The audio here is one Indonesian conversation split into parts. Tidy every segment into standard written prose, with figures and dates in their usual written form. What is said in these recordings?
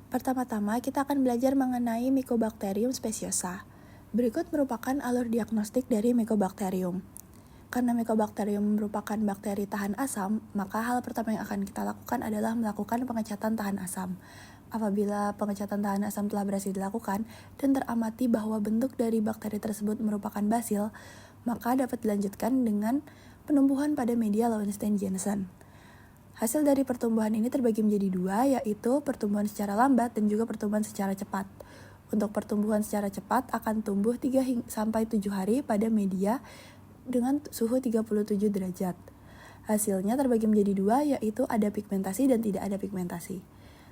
Pertama-tama, kita akan belajar mengenai Mycobacterium speciosa. Berikut merupakan alur diagnostik dari Mycobacterium. Karena Mycobacterium merupakan bakteri tahan asam, maka hal pertama yang akan kita lakukan adalah melakukan pengecatan tahan asam. Apabila pengecatan tahan asam telah berhasil dilakukan dan teramati bahwa bentuk dari bakteri tersebut merupakan basil, maka dapat dilanjutkan dengan penumbuhan pada media Lowenstein-Jansen. Hasil dari pertumbuhan ini terbagi menjadi dua, yaitu pertumbuhan secara lambat dan juga pertumbuhan secara cepat. Untuk pertumbuhan secara cepat akan tumbuh 3-7 hari pada media dengan suhu 37 derajat. Hasilnya terbagi menjadi dua, yaitu ada pigmentasi dan tidak ada pigmentasi.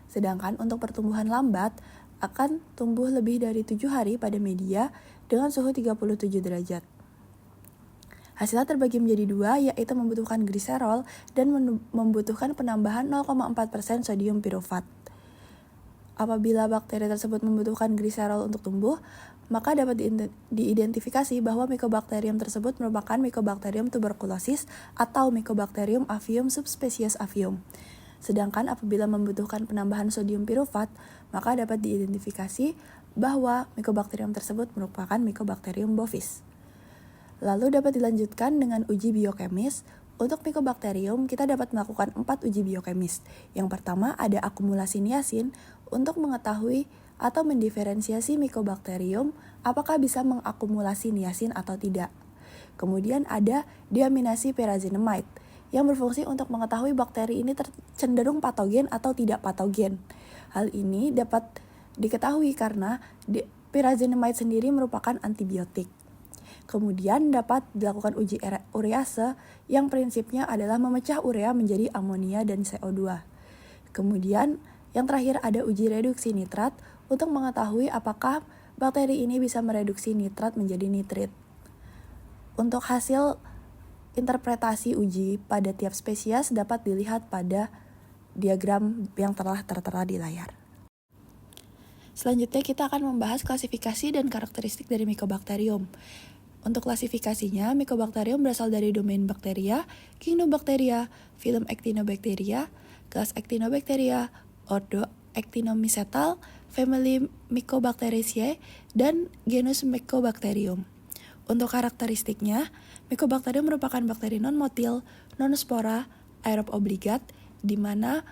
Sedangkan untuk pertumbuhan lambat akan tumbuh lebih dari 7 hari pada media dengan suhu 37 derajat. Hasilnya terbagi menjadi dua, yaitu membutuhkan gliserol dan membutuhkan penambahan 0,4% sodium pirufat. Apabila bakteri tersebut membutuhkan gliserol untuk tumbuh, maka dapat diidentifikasi bahwa Mycobacterium tersebut merupakan Mycobacterium tuberculosis atau Mycobacterium avium subspesies avium. Sedangkan apabila membutuhkan penambahan sodium pirufat, maka dapat diidentifikasi bahwa Mycobacterium tersebut merupakan Mycobacterium bovis. Lalu dapat dilanjutkan dengan uji biokemis. Untuk Mycobacterium, kita dapat melakukan 4 uji biokemis. Yang pertama ada akumulasi niacin untuk mengetahui atau mendiferensiasi Mycobacterium apakah bisa mengakumulasi niacin atau tidak. Kemudian ada deaminasi pyrazinamide yang berfungsi untuk mengetahui bakteri ini cenderung patogen atau tidak patogen. Hal ini dapat diketahui karena pyrazinamide sendiri merupakan antibiotik. Kemudian dapat dilakukan uji urease yang prinsipnya adalah memecah urea menjadi amonia dan CO2. Kemudian yang terakhir ada uji reduksi nitrat untuk mengetahui apakah bakteri ini bisa mereduksi nitrat menjadi nitrit. Untuk hasil interpretasi uji pada tiap spesies dapat dilihat pada diagram yang telah tertera di layar. Selanjutnya kita akan membahas klasifikasi dan karakteristik dari Mycobacterium. Untuk klasifikasinya, Mycobacterium berasal dari domain Bacteria, kingdom Bacteria, phylum Actinobacteria, kelas Actinobacteria, ordo Actinomycetal, family Mycobacteriaceae, dan genus Mycobacterium. Untuk karakteristiknya, Mycobacterium merupakan bakteri non-motil, non-spora, aerob obligat, di mana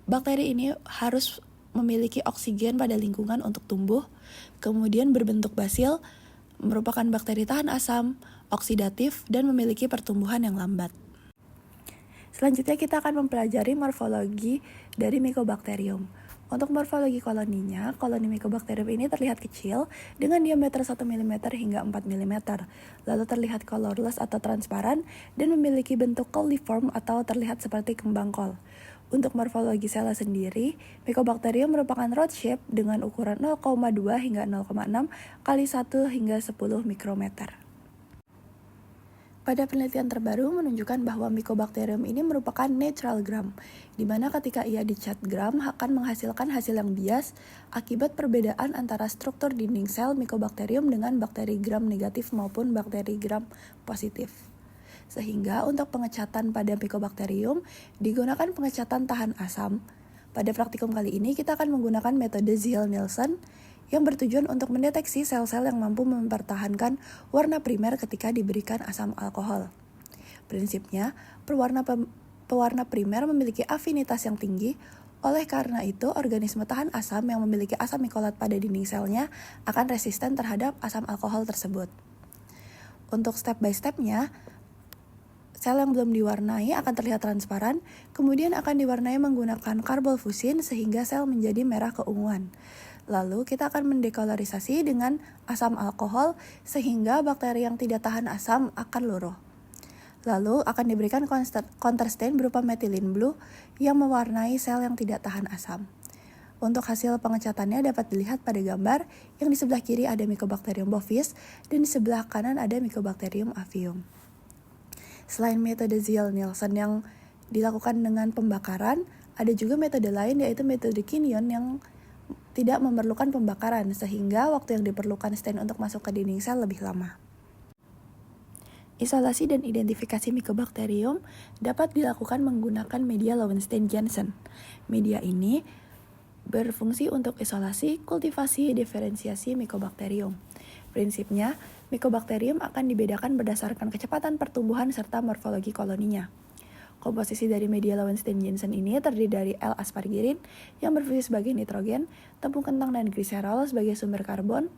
bakteri ini harus memiliki oksigen pada lingkungan untuk tumbuh, kemudian berbentuk basil, merupakan bakteri tahan asam, oksidatif, dan memiliki pertumbuhan yang lambat. Selanjutnya kita akan mempelajari morfologi dari Mycobacterium. Untuk morfologi koloninya, koloni Mycobacterium ini terlihat kecil dengan diameter 1 mm hingga 4 mm, lalu terlihat colorless atau transparan dan memiliki bentuk cauliform atau terlihat seperti kembang kol. Untuk morfologi selnya sendiri, Mycobacterium merupakan rod shape dengan ukuran 0,2 hingga 0,6 kali 1 hingga 10 mikrometer. Pada penelitian terbaru menunjukkan bahwa Mycobacterium ini merupakan neutral gram, di mana ketika ia dicat gram akan menghasilkan hasil yang bias akibat perbedaan antara struktur dinding sel Mycobacterium dengan bakteri gram negatif maupun bakteri gram positif. Sehingga untuk pengecatan pada Mycobacterium digunakan pengecatan tahan asam. Pada praktikum kali ini kita akan menggunakan metode Ziel-Nielsen yang bertujuan untuk mendeteksi sel-sel yang mampu mempertahankan warna primer ketika diberikan asam alkohol. Prinsipnya, pewarna primer memiliki afinitas yang tinggi, oleh karena itu organisme tahan asam yang memiliki asam mikolat pada dinding selnya akan resisten terhadap asam alkohol tersebut. Untuk step by stepnya, sel yang belum diwarnai akan terlihat transparan, kemudian akan diwarnai menggunakan karbol-fusin sehingga sel menjadi merah keunguan. Lalu kita akan mendekolorisasi dengan asam alkohol sehingga bakteri yang tidak tahan asam akan luruh. Lalu akan diberikan counterstain berupa methylene blue yang mewarnai sel yang tidak tahan asam. Untuk hasil pengecatannya dapat dilihat pada gambar yang di sebelah kiri ada Mycobacterium bovis dan di sebelah kanan ada Mycobacterium avium. Selain metode Ziel-Nielsen yang dilakukan dengan pembakaran, ada juga metode lain yaitu metode Kinyon yang tidak memerlukan pembakaran sehingga waktu yang diperlukan stain untuk masuk ke dinding sel lebih lama. Isolasi dan identifikasi Mycobacterium dapat dilakukan menggunakan media Lowenstein-Jansen. Media ini berfungsi untuk isolasi, kultivasi, diferensiasi Mycobacterium. Prinsipnya, Mycobacterium akan dibedakan berdasarkan kecepatan pertumbuhan serta morfologi koloninya. Komposisi dari media Lowenstein-Jansen ini terdiri dari L. aspargirin yang berfungsi sebagai nitrogen, tepung kentang dan gliserol sebagai sumber karbon,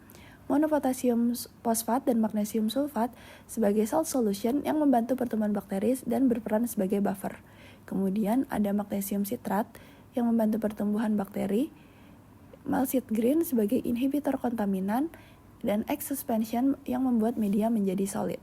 monopotasium fosfat dan magnesium sulfat sebagai salt solution yang membantu pertumbuhan bakteri dan berperan sebagai buffer. Kemudian ada magnesium sitrat yang membantu pertumbuhan bakteri, maltitgreen sebagai inhibitor kontaminan, dan X suspension yang membuat media menjadi solid.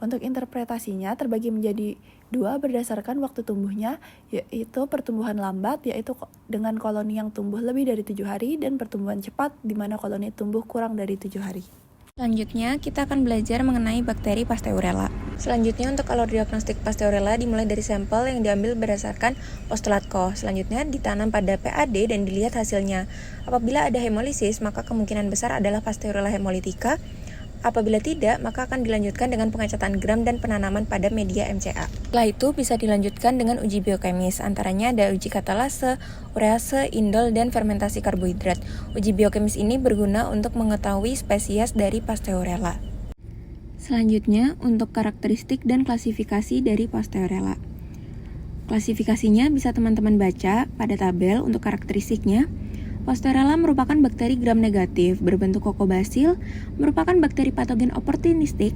Untuk interpretasinya terbagi menjadi dua berdasarkan waktu tumbuhnya, yaitu pertumbuhan lambat, yaitu dengan koloni yang tumbuh lebih dari 7 hari, dan pertumbuhan cepat, di mana koloni tumbuh kurang dari 7 hari. Selanjutnya, kita akan belajar mengenai bakteri Pasteurella. Selanjutnya, untuk alur diagnostik Pasteurella dimulai dari sampel yang diambil berdasarkan postulat Koch. Selanjutnya, ditanam pada PAD dan dilihat hasilnya. Apabila ada hemolisis, maka kemungkinan besar adalah Pasteurella hemolytica. Apabila tidak, maka akan dilanjutkan dengan pengecatan gram dan penanaman pada media MCA. Setelah itu, bisa dilanjutkan dengan uji biokemis. Antaranya ada uji katalase, urease, indol, dan fermentasi karbohidrat. Uji biokemis ini berguna untuk mengetahui spesies dari Pasteurella. Selanjutnya, untuk karakteristik dan klasifikasi dari Pasteurella. Klasifikasinya bisa teman-teman baca pada tabel untuk karakteristiknya. Pasteurella merupakan bakteri gram negatif, berbentuk kokobasil, merupakan bakteri patogen oportunistik,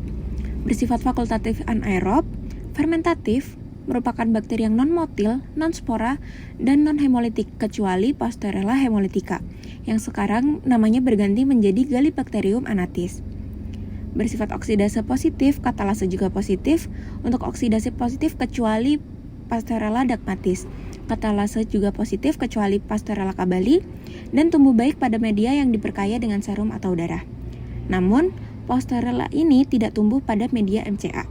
bersifat fakultatif anaerob, fermentatif, merupakan bakteri yang non-motil, non-spora, dan non-hemolitik kecuali Pasteurella hemolytica, yang sekarang namanya berganti menjadi Galibacterium anatis. Bersifat oksidase positif, katalase juga positif, untuk oksidasi positif kecuali Pasteurella dogmatis. Katalase juga positif kecuali Pasteurella cabali, dan tumbuh baik pada media yang diperkaya dengan serum atau darah. Namun, Pasteurella ini tidak tumbuh pada media MCA.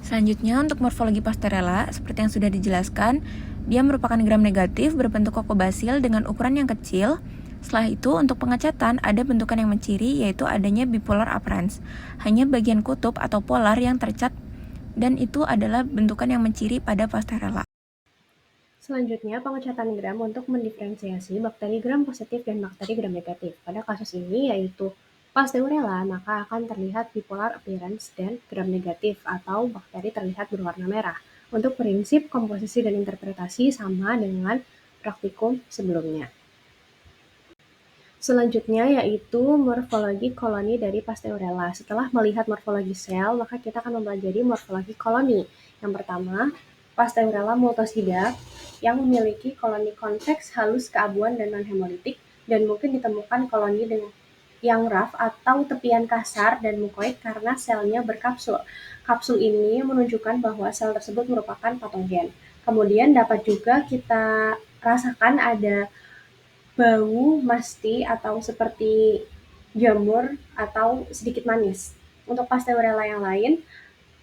Selanjutnya, untuk morfologi Pasteurella, seperti yang sudah dijelaskan, dia merupakan gram negatif berbentuk kokobasil dengan ukuran yang kecil. Setelah itu, untuk pengecatan ada bentukan yang menciri, yaitu adanya bipolar appearance. Hanya bagian kutub atau polar yang tercat, dan itu adalah bentukan yang menciri pada Pasteurella. Selanjutnya, pengecatan gram untuk mendiferensiasi bakteri gram positif dan bakteri gram negatif. Pada kasus ini yaitu Pasteurella, maka akan terlihat bipolar appearance dan gram negatif atau bakteri terlihat berwarna merah. Untuk prinsip komposisi dan interpretasi sama dengan praktikum sebelumnya. Selanjutnya yaitu morfologi koloni dari Pasteurella. Setelah melihat morfologi sel, maka kita akan mempelajari morfologi koloni. Yang pertama, Pasteurella multocida yang memiliki koloni konveks halus keabuan dan non-hemolitik, dan mungkin ditemukan koloni dengan yang rough atau tepian kasar dan mukoid karena selnya berkapsul. Kapsul ini menunjukkan bahwa sel tersebut merupakan patogen. Kemudian dapat juga kita rasakan ada bau masti atau seperti jamur atau sedikit manis. Untuk Pasteurella yang lain,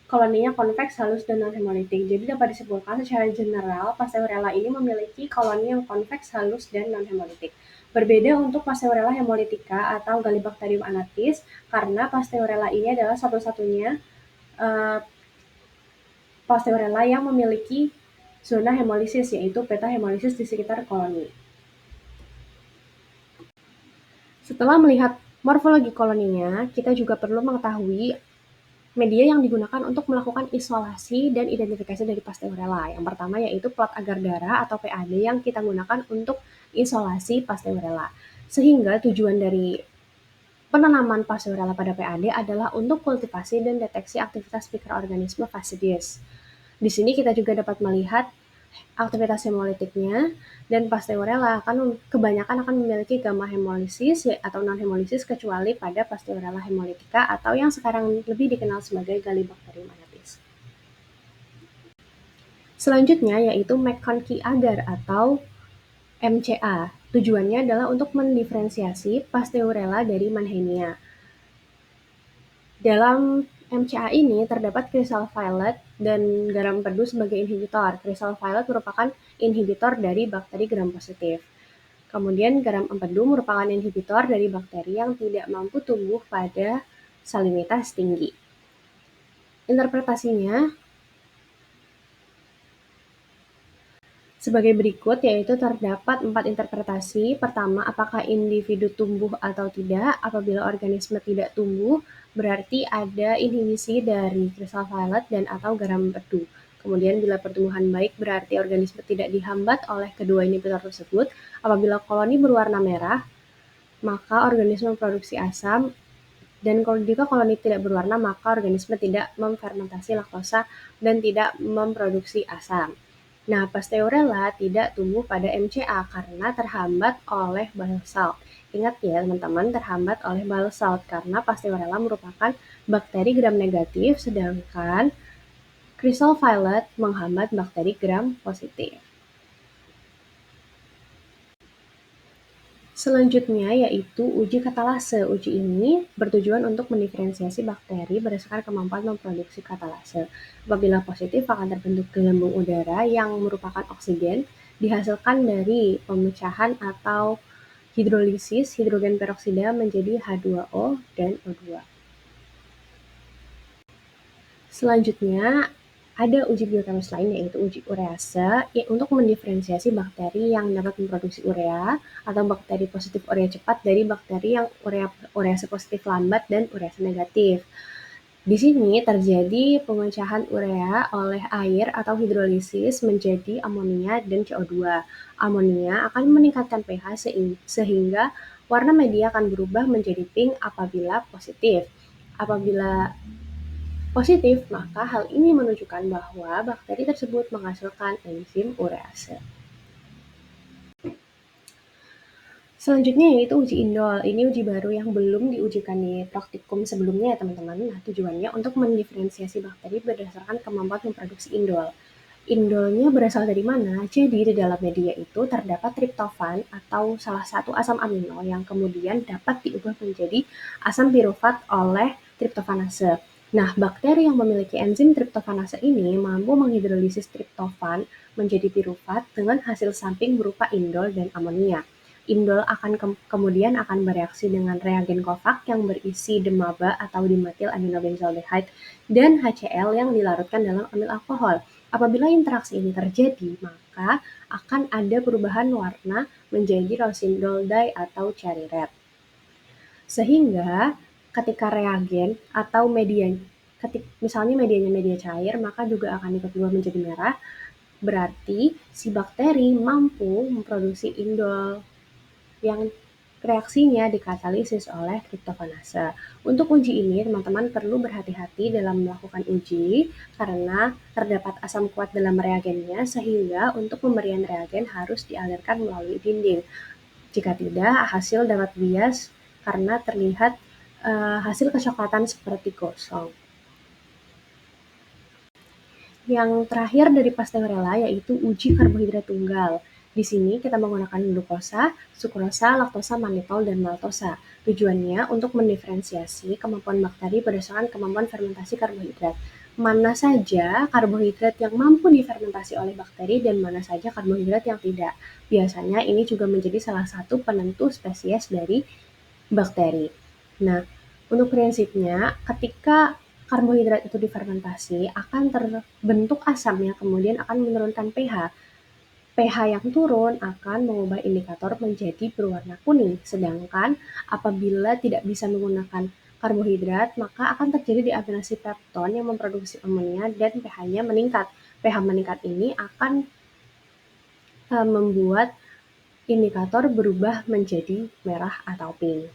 koloninya konveks, halus, dan non-hemolitik. Jadi dapat disimpulkan secara general, Pasteurella ini memiliki koloni yang konveks, halus, dan non-hemolitik. Berbeda untuk Pasteurella hemolytica atau Galibacterium anatis, karena Pasteurella ini adalah satu-satunya Pasteurella yang memiliki zona hemolisis, yaitu peta hemolisis di sekitar koloni. Setelah melihat morfologi koloninya, kita juga perlu mengetahui media yang digunakan untuk melakukan isolasi dan identifikasi dari Pasteurella. Yang pertama yaitu plat agar darah atau PAD yang kita gunakan untuk isolasi Pasteurella. Sehingga tujuan dari penanaman Pasteurella pada PAD adalah untuk kultivasi dan deteksi aktivitas mikroorganisme fasidies. Di sini kita juga dapat melihat aktivitas hemolitiknya, dan Pasteurella kebanyakan akan memiliki gamma hemolisis atau non-hemolisis kecuali pada Pasteurella hemolytica atau yang sekarang lebih dikenal sebagai Galibacterium anatis. Selanjutnya yaitu McConkey agar atau MCA. Tujuannya adalah untuk mendiferensiasi Pasteurella dari Mannheimia. Dalam MCA ini terdapat kristal violet dan garam empedu sebagai inhibitor. Kristal violet merupakan inhibitor dari bakteri gram positif. Kemudian garam empedu merupakan inhibitor dari bakteri yang tidak mampu tumbuh pada salinitas tinggi. Interpretasinya, sebagai berikut, yaitu terdapat 4 interpretasi. Pertama, apakah individu tumbuh atau tidak? Apabila organisme tidak tumbuh, berarti ada inhibisi dari kristal violet dan atau garam empedu. Kemudian bila pertumbuhan baik, berarti organisme tidak dihambat oleh kedua inhibitor tersebut. Apabila koloni berwarna merah, maka organisme memproduksi asam, dan jika koloni tidak berwarna, maka organisme tidak memfermentasi laktosa dan tidak memproduksi asam. Nah, Pasteurella tidak tumbuh pada MCA karena terhambat oleh bile salt. Ingat ya teman-teman, terhambat oleh bile salt karena Pasteurella merupakan bakteri gram negatif, sedangkan crystal violet menghambat bakteri gram positif. Selanjutnya yaitu uji katalase. Uji ini bertujuan untuk mendiferensiasi bakteri berdasarkan kemampuan memproduksi katalase. Apabila positif akan terbentuk gelembung udara yang merupakan oksigen dihasilkan dari pemecahan atau hidrolisis hidrogen peroksida menjadi H2O dan O2. Selanjutnya ada uji biokemis lain yaitu uji urease untuk mendiferensiasi bakteri yang dapat memproduksi urea atau bakteri positif urea cepat dari bakteri yang urease positif lambat dan urease negatif. Di sini terjadi pemecahan urea oleh air atau hidrolisis menjadi amonia dan CO2. Amonia akan meningkatkan pH sehingga warna media akan berubah menjadi pink apabila positif. Apabila positif, maka hal ini menunjukkan bahwa bakteri tersebut menghasilkan enzim urease. Selanjutnya yaitu uji indol. Ini uji baru yang belum diujikan di praktikum sebelumnya ya teman-teman. Nah, tujuannya untuk mendiferensiasi bakteri berdasarkan kemampuan memproduksi indol. Indolnya berasal dari mana? Jadi di dalam media itu terdapat triptofan atau salah satu asam amino yang kemudian dapat diubah menjadi asam pirufat oleh triptofanase. Nah, bakteri yang memiliki enzim triptofanase ini mampu menghidrolisis triptofan menjadi pirufat dengan hasil samping berupa indol dan amonia. Indol kemudian akan bereaksi dengan reagen Kovac yang berisi DMABA atau dimetil aminobenzaldehyde dan HCl yang dilarutkan dalam amil alkohol. Apabila interaksi ini terjadi, maka akan ada perubahan warna menjadi rosindol dye atau cherry red. Sehingga ketika reagen atau misalnya medianya media cair, maka juga akan ikut berubah menjadi merah. Berarti si bakteri mampu memproduksi indol yang reaksinya dikatalisis oleh triptofanase. Untuk uji ini, teman-teman perlu berhati-hati dalam melakukan uji karena terdapat asam kuat dalam reagennya sehingga untuk pemberian reagen harus dialirkan melalui dinding. Jika tidak, hasil dapat bias karena terlihat hasil kecoklatan seperti gosong. Yang terakhir dari Pasteurella yaitu uji karbohidrat tunggal. Di sini kita menggunakan glukosa, sukrosa, laktosa, manitol, dan maltosa. Tujuannya untuk mendiferensiasi kemampuan bakteri berdasarkan kemampuan fermentasi karbohidrat. Mana saja karbohidrat yang mampu difermentasi oleh bakteri dan mana saja karbohidrat yang tidak. Biasanya ini juga menjadi salah satu penentu spesies dari bakteri. Nah, untuk prinsipnya ketika karbohidrat itu difermentasi akan terbentuk asam yang kemudian akan menurunkan pH. pH yang turun akan mengubah indikator menjadi berwarna kuning, sedangkan apabila tidak bisa menggunakan karbohidrat, maka akan terjadi deaminasi pepton yang memproduksi amonia dan pH-nya meningkat. pH meningkat ini akan membuat indikator berubah menjadi merah atau pink,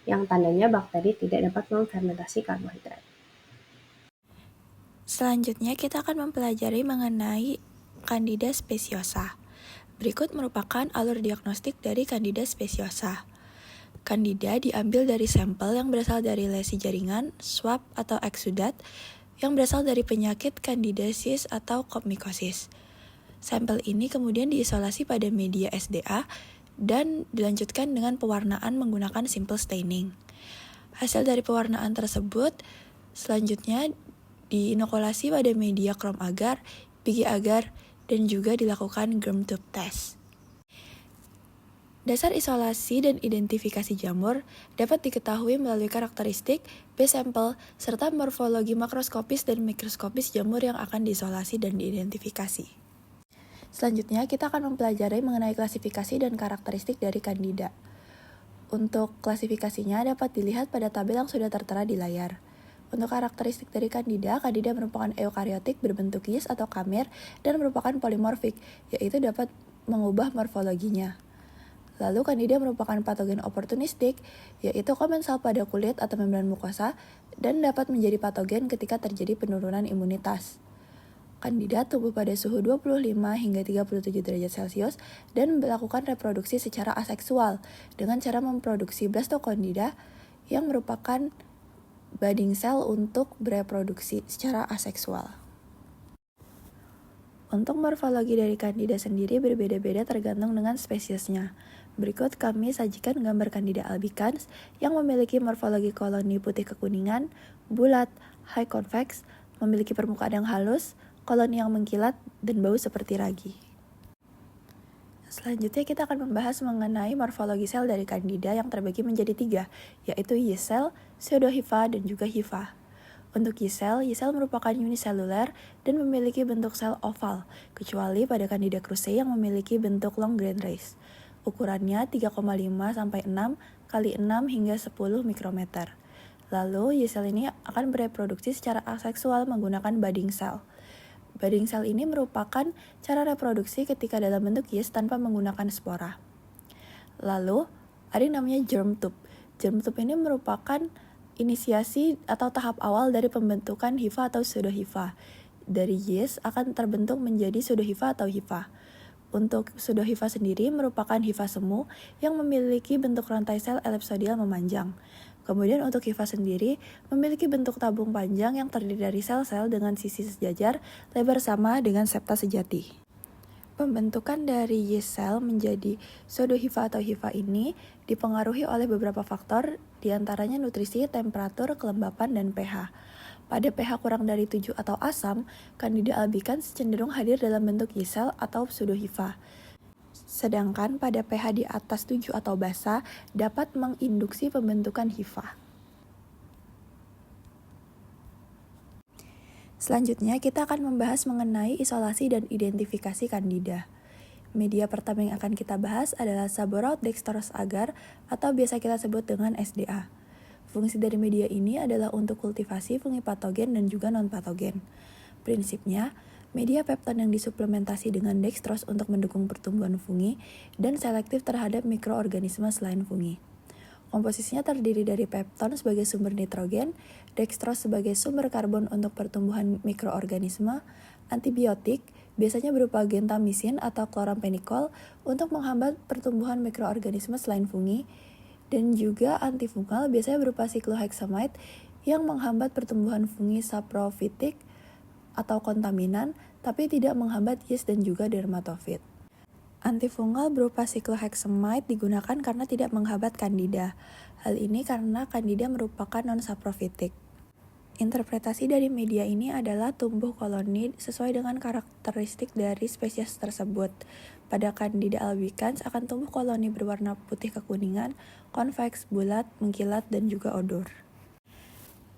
yang tandanya bakteri tidak dapat memfermentasi karbohidrat. Selanjutnya kita akan mempelajari mengenai Candida speciosa. Berikut merupakan alur diagnostik dari Candida speciosa. Candida diambil dari sampel yang berasal dari lesi jaringan, swab atau eksudat yang berasal dari penyakit candidiasis atau kopmikosis. Sampel ini kemudian diisolasi pada media SDA dan dilanjutkan dengan pewarnaan menggunakan simple staining. Hasil dari pewarnaan tersebut selanjutnya diinokulasi pada media krom agar, biji agar, dan juga dilakukan germ tube test. Dasar isolasi dan identifikasi jamur dapat diketahui melalui karakteristik, base sample, serta morfologi makroskopis dan mikroskopis jamur yang akan diisolasi dan diidentifikasi. Selanjutnya, kita akan mempelajari mengenai klasifikasi dan karakteristik dari Candida. Untuk klasifikasinya dapat dilihat pada tabel yang sudah tertera di layar. Untuk karakteristik dari Candida, Candida merupakan eukariotik berbentuk yeast atau kamir dan merupakan polimorfik, yaitu dapat mengubah morfologinya. Lalu Candida merupakan patogen oportunistik, yaitu komensal pada kulit atau membran mukosa, dan dapat menjadi patogen ketika terjadi penurunan imunitas. Candida tumbuh pada suhu 25 hingga 37 derajat Celcius dan melakukan reproduksi secara aseksual dengan cara memproduksi blastocandida yang merupakan budding cell untuk bereproduksi secara aseksual. Untuk morfologi dari Candida sendiri berbeda-beda tergantung dengan spesiesnya. Berikut kami sajikan gambar Candida albicans yang memiliki morfologi koloni putih kekuningan, bulat, high convex, memiliki permukaan yang halus, koloni yang mengkilat, dan bau seperti ragi. Selanjutnya kita akan membahas mengenai morfologi sel dari Candida yang terbagi menjadi 3, yaitu yeast cell, pseudohifa, dan juga hifa. Untuk yeast cell merupakan uniseluler dan memiliki bentuk sel oval, kecuali pada Candida krusei yang memiliki bentuk long grain rays. Ukurannya 3,5 sampai 6 kali 6 hingga 10 mikrometer. Lalu yeast cell ini akan bereproduksi secara aseksual menggunakan budding cell. Budding cell ini merupakan cara reproduksi ketika dalam bentuk yeast tanpa menggunakan spora. Lalu ada yang namanya germ tube. Germ tube ini merupakan inisiasi atau tahap awal dari pembentukan hifa atau pseudohifa. Dari yeast akan terbentuk menjadi pseudohifa atau hifa. Untuk pseudohifa sendiri merupakan hifa semu yang memiliki bentuk rantai sel elipsoidal memanjang. Kemudian untuk hifa sendiri memiliki bentuk tabung panjang yang terdiri dari sel-sel dengan sisi sejajar, lebar sama dengan septa sejati. Pembentukan dari yeast cell menjadi pseudohifa atau hifa ini dipengaruhi oleh beberapa faktor, diantaranya nutrisi, temperatur, kelembapan, dan pH. Pada pH kurang dari 7 atau asam, Candida albicans cenderung hadir dalam bentuk yeast cell atau pseudohifa. Sedangkan pada pH di atas 7 atau basa dapat menginduksi pembentukan hifa. Selanjutnya, kita akan membahas mengenai isolasi dan identifikasi Candida. Media pertama yang akan kita bahas adalah Saborout dextrose agar atau biasa kita sebut dengan SDA. Fungsi dari media ini adalah untuk kultivasi fungi patogen dan juga non-patogen. Prinsipnya, media pepton yang disuplementasi dengan dextrose untuk mendukung pertumbuhan fungi dan selektif terhadap mikroorganisme selain fungi. Komposisinya terdiri dari pepton sebagai sumber nitrogen, dextrose sebagai sumber karbon untuk pertumbuhan mikroorganisme, antibiotik, biasanya berupa gentamisin atau chloramphenicol untuk menghambat pertumbuhan mikroorganisme selain fungi, dan juga antifungal biasanya berupa cyclohexamide yang menghambat pertumbuhan fungi saprofitik atau kontaminan, tapi tidak menghambat yeast dan juga dermatofit. Antifungal berupa cyclohexamide digunakan karena tidak menghambat Candida. Hal ini karena Candida merupakan non-saprofitik. Interpretasi dari media ini adalah tumbuh koloni sesuai dengan karakteristik dari spesies tersebut. Pada Candida albicans akan tumbuh koloni berwarna putih kekuningan, konveks, bulat, mengkilat, dan juga odor.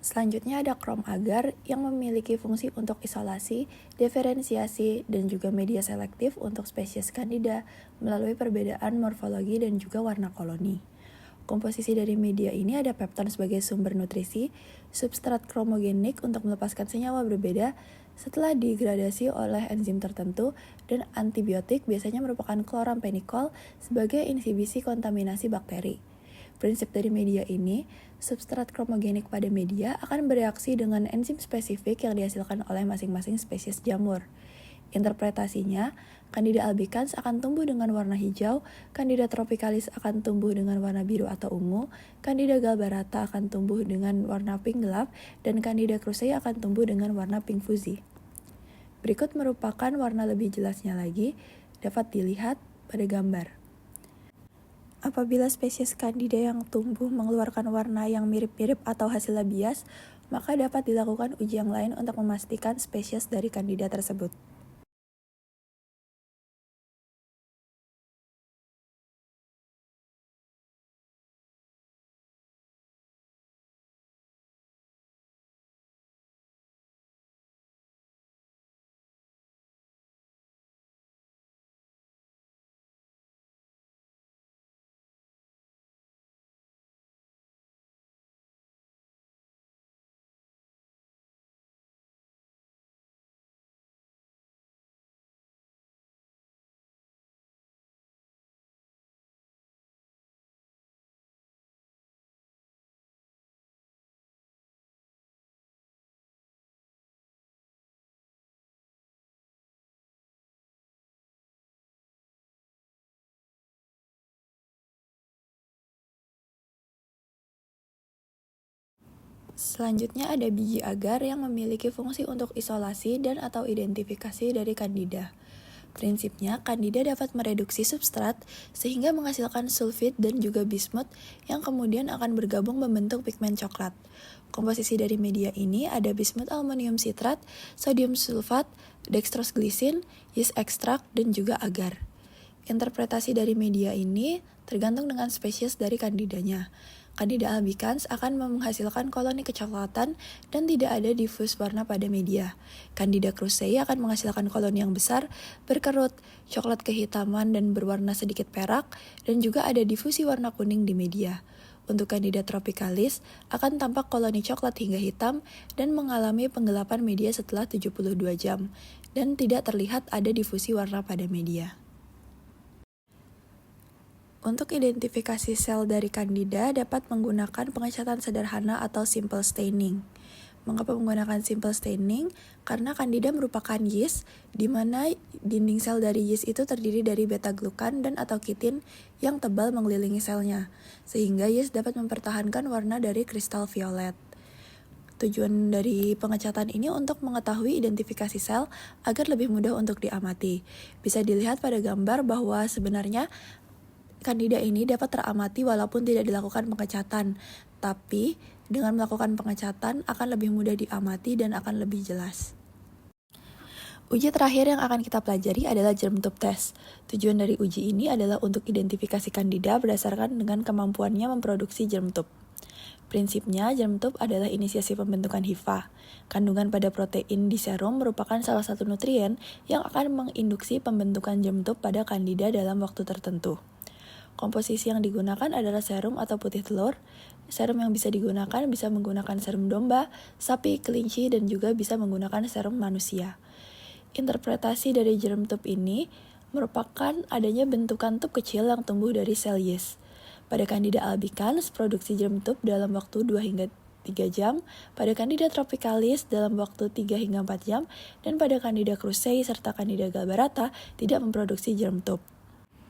Selanjutnya ada Chrome agar yang memiliki fungsi untuk isolasi, diferensiasi, dan juga media selektif untuk spesies Candida melalui perbedaan morfologi dan juga warna koloni. Komposisi dari media ini ada pepton sebagai sumber nutrisi, substrat kromogenik untuk melepaskan senyawa berbeda setelah digradasi oleh enzim tertentu, dan antibiotik biasanya merupakan chloramphenicol sebagai inhibisi kontaminasi bakteri. Prinsip dari media ini, substrat kromogenik pada media akan bereaksi dengan enzim spesifik yang dihasilkan oleh masing-masing spesies jamur. Interpretasinya, Candida albicans akan tumbuh dengan warna hijau, Candida tropicalis akan tumbuh dengan warna biru atau ungu, Candida glabrata akan tumbuh dengan warna pink gelap, dan Candida krusei akan tumbuh dengan warna pink fuzi. Berikut merupakan warna lebih jelasnya lagi, dapat dilihat pada gambar. Apabila spesies Candida yang tumbuh mengeluarkan warna yang mirip-mirip atau hasilnya bias, maka dapat dilakukan uji yang lain untuk memastikan spesies dari Candida tersebut. Selanjutnya ada biji agar yang memiliki fungsi untuk isolasi dan atau identifikasi dari kandida. Prinsipnya, kandida dapat mereduksi substrat sehingga menghasilkan sulfit dan juga bismut yang kemudian akan bergabung membentuk pigmen coklat. Komposisi dari media ini ada bismut aluminium sitrat, sodium sulfat, dextrose glisin, yeast ekstrak, dan juga agar. Interpretasi dari media ini tergantung dengan spesies dari kandidanya. Candida albicans akan menghasilkan koloni kecoklatan dan tidak ada difus warna pada media. Candida krusei akan menghasilkan koloni yang besar, berkerut, coklat kehitaman dan berwarna sedikit perak, dan juga ada difusi warna kuning di media. Untuk Candida tropicalis akan tampak koloni coklat hingga hitam dan mengalami penggelapan media setelah 72 jam, dan tidak terlihat ada difusi warna pada media. Untuk identifikasi sel dari Candida dapat menggunakan pengecatan sederhana atau simple staining. Mengapa menggunakan simple staining? Karena Candida merupakan yeast, di mana dinding sel dari yeast itu terdiri dari beta-glukan dan atau kitin yang tebal mengelilingi selnya, sehingga yeast dapat mempertahankan warna dari kristal violet. Tujuan dari pengecatan ini untuk mengetahui identifikasi sel agar lebih mudah untuk diamati. Bisa dilihat pada gambar bahwa sebenarnya Candida ini dapat teramati walaupun tidak dilakukan pengecatan, tapi dengan melakukan pengecatan akan lebih mudah diamati dan akan lebih jelas. Uji terakhir yang akan kita pelajari adalah germ tube test. Tujuan dari uji ini adalah untuk identifikasi Candida berdasarkan dengan kemampuannya memproduksi germ tube. Prinsipnya, germ tube adalah inisiasi pembentukan hifa. Kandungan pada protein di serum merupakan salah satu nutrien yang akan menginduksi pembentukan germ tube pada Candida dalam waktu tertentu. Komposisi yang digunakan adalah serum atau putih telur. Serum yang bisa digunakan bisa menggunakan serum domba, sapi, kelinci, dan juga bisa menggunakan serum manusia. Interpretasi dari germ tube ini merupakan adanya bentukan tube kecil yang tumbuh dari sel yeast. Pada Candida albicans, produksi germ tube dalam waktu 2 hingga 3 jam, pada Candida tropicalis dalam waktu 3 hingga 4 jam, dan pada Candida krusei serta Candida glabrata tidak memproduksi germ tube.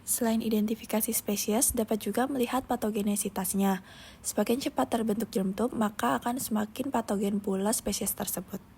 Selain identifikasi spesies, dapat juga melihat patogenesitasnya. Semakin cepat terbentuk germ tube, maka akan semakin patogen pula spesies tersebut.